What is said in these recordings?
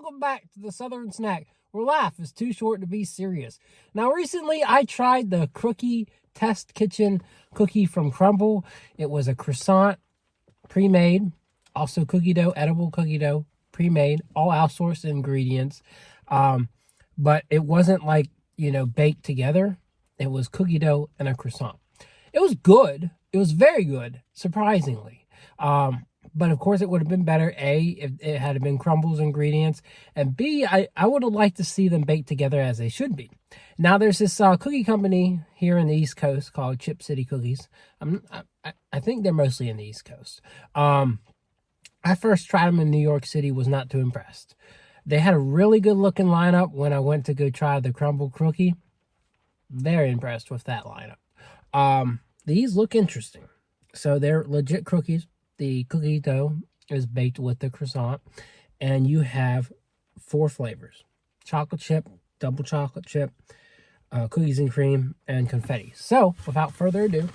welcome back to the Southern Snack, where laugh is too short to be serious. Now, recently I tried the Crookie Test Kitchen cookie from Crumble. It was a croissant, pre-made, also cookie dough, edible cookie dough, pre-made, all outsourced ingredients. But it wasn't like, baked together. It was cookie dough and a croissant. It was good. It was very good, surprisingly. But of course, it would have been better, A, if it had been Crumble's ingredients, and B, I would have liked to see them baked together as they should be. Now, there's this cookie company here in the East Coast called Chip Crookies. I think they're mostly in the East Coast. I first tried them in New York City, was not too impressed. They had a really good-looking lineup when I went to go try the Crumble Crookie. Very impressed with that lineup. These look interesting. So they're legit cookies. The cookie dough is baked with the croissant, and you have 4 flavors: chocolate chip, double chocolate chip, cookies and cream, and confetti. So, without further ado,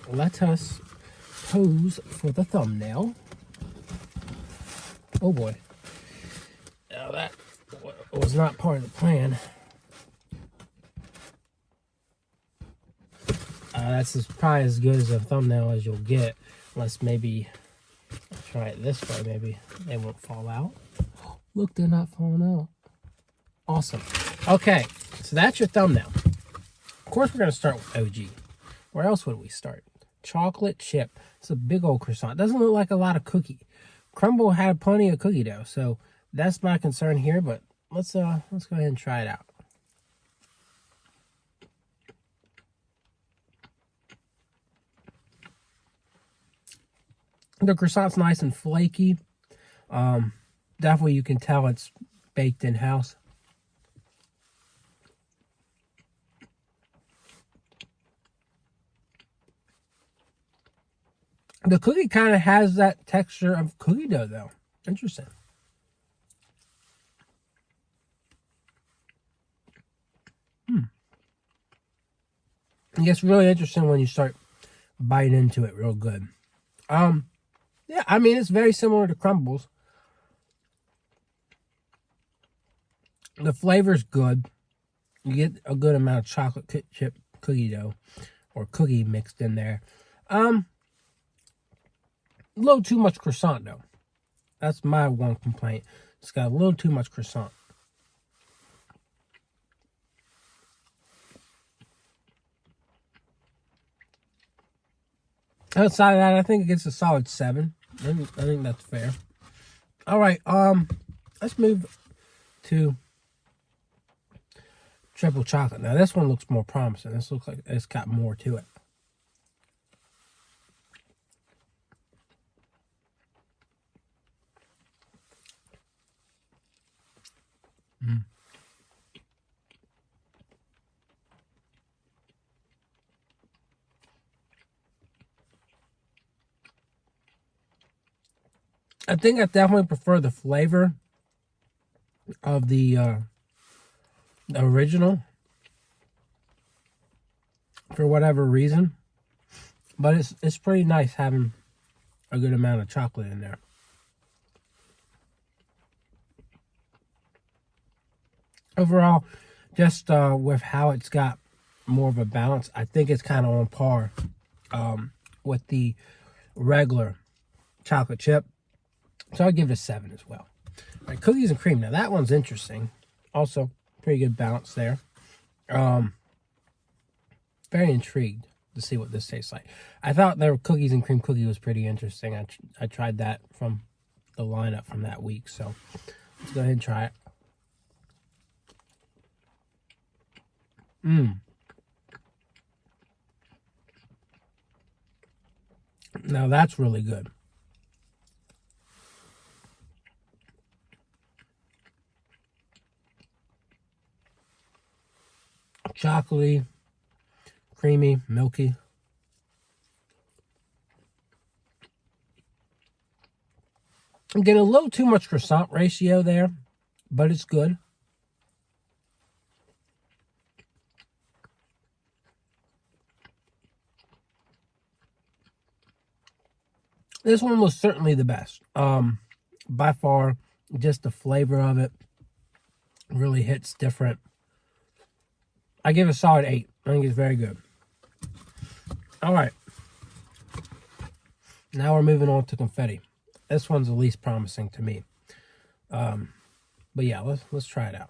let us pose for the thumbnail. Oh boy. Now that was not part of the plan. That's probably as good as a thumbnail as you'll get. Unless maybe I'll try it this way, maybe they won't fall out. Look, they're not falling out. Awesome. Okay, so that's your thumbnail. Of course, we're going to start with OG. Where else would we start? Chocolate chip. It's a big old croissant. It doesn't look like a lot of cookie. Crumble had plenty of cookie dough, so that's my concern here. But let's go ahead and try it out. The croissant's nice and flaky. Definitely you can tell it's baked in-house. The cookie kind of has that texture of cookie dough, though. Interesting. It gets really interesting when you start biting into it real good. Yeah, I mean, it's very similar to Crumbles. The flavor's good. You get a good amount of chocolate chip cookie dough or cookie mixed in there. A little too much croissant, though. That's my one complaint. It's got a little too much croissant. Outside of that, I think it gets a solid 7. I think that's fair. All right, let's move to triple chocolate. Now, this one looks more promising. This looks like it's got more to it. I think I definitely prefer the flavor of the original for whatever reason, but it's pretty nice having a good amount of chocolate in there. Overall, just with how it's got more of a balance, I think it's kind of on par with the regular chocolate chip. So I'll give it a 7 as well. All right, cookies and cream. Now, that one's interesting. Also, pretty good balance there. Very intrigued to see what this tastes like. I thought their cookies and cream cookie was pretty interesting. I tried that from the lineup from that week. So let's go ahead and try it. Now, that's really good. Chocolatey, creamy, milky. I'm getting a little too much croissant ratio there, but it's good. This one was certainly the best. By far, just the flavor of it really hits different. I give it a solid 8. I think it's very good. All right. Now we're moving on to confetti. This one's the least promising to me. But yeah, let's try it out.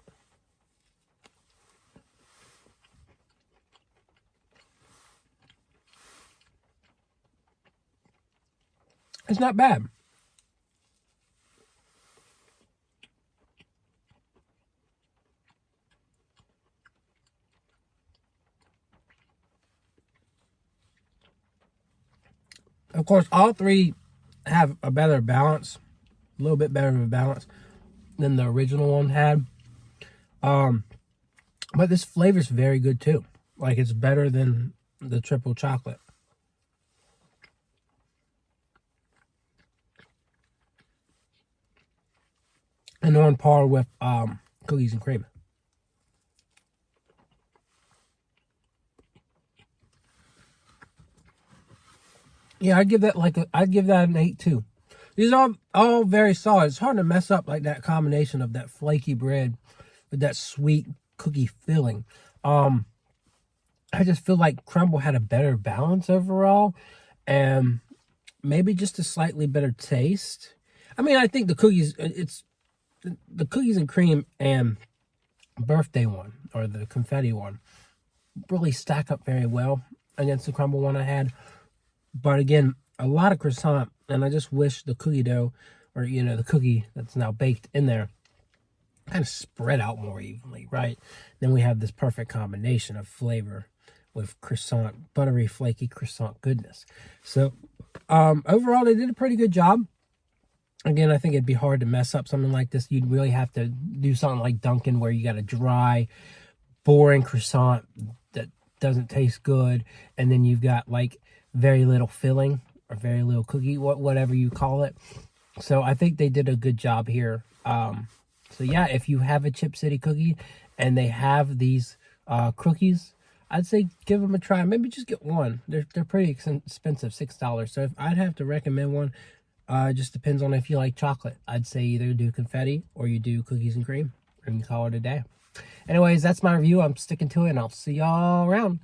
It's not bad. Of course, all three have a better balance, a little bit better of a balance than the original one had. But this flavor is very good too. Like, it's better than the triple chocolate. And on par with cookies and cream. Yeah, I'd give that an 8 too. These are all very solid. It's hard to mess up like that combination of that flaky bread with that sweet cookie filling. I just feel like Crumble had a better balance overall, and maybe just a slightly better taste. I mean, I think the cookies, the cookies and cream and birthday one, or the confetti one, really stack up very well against the Crumble one I had. But again, a lot of croissant, and I just wish the cookie dough, or, the cookie that's now baked in there, kind of spread out more evenly, right? Then we have this perfect combination of flavor with croissant, buttery, flaky croissant goodness. So, overall, they did a pretty good job. Again, I think it'd be hard to mess up something like this. You'd really have to do something like Dunkin', where you got a dry, boring croissant that doesn't taste good, and then you've got, like, very little filling, or very little cookie, whatever you call it. So I think they did a good job here. So yeah, if you have a Chip City cookie and they have these cookies, I'd say give them a try. Maybe just get one. They're pretty expensive, $6. So if I'd have to recommend one, it just depends on if you like chocolate. I'd say either do confetti or you do cookies and cream, and you call it a day. Anyways, that's my review. I'm sticking to it, and I'll see y'all around.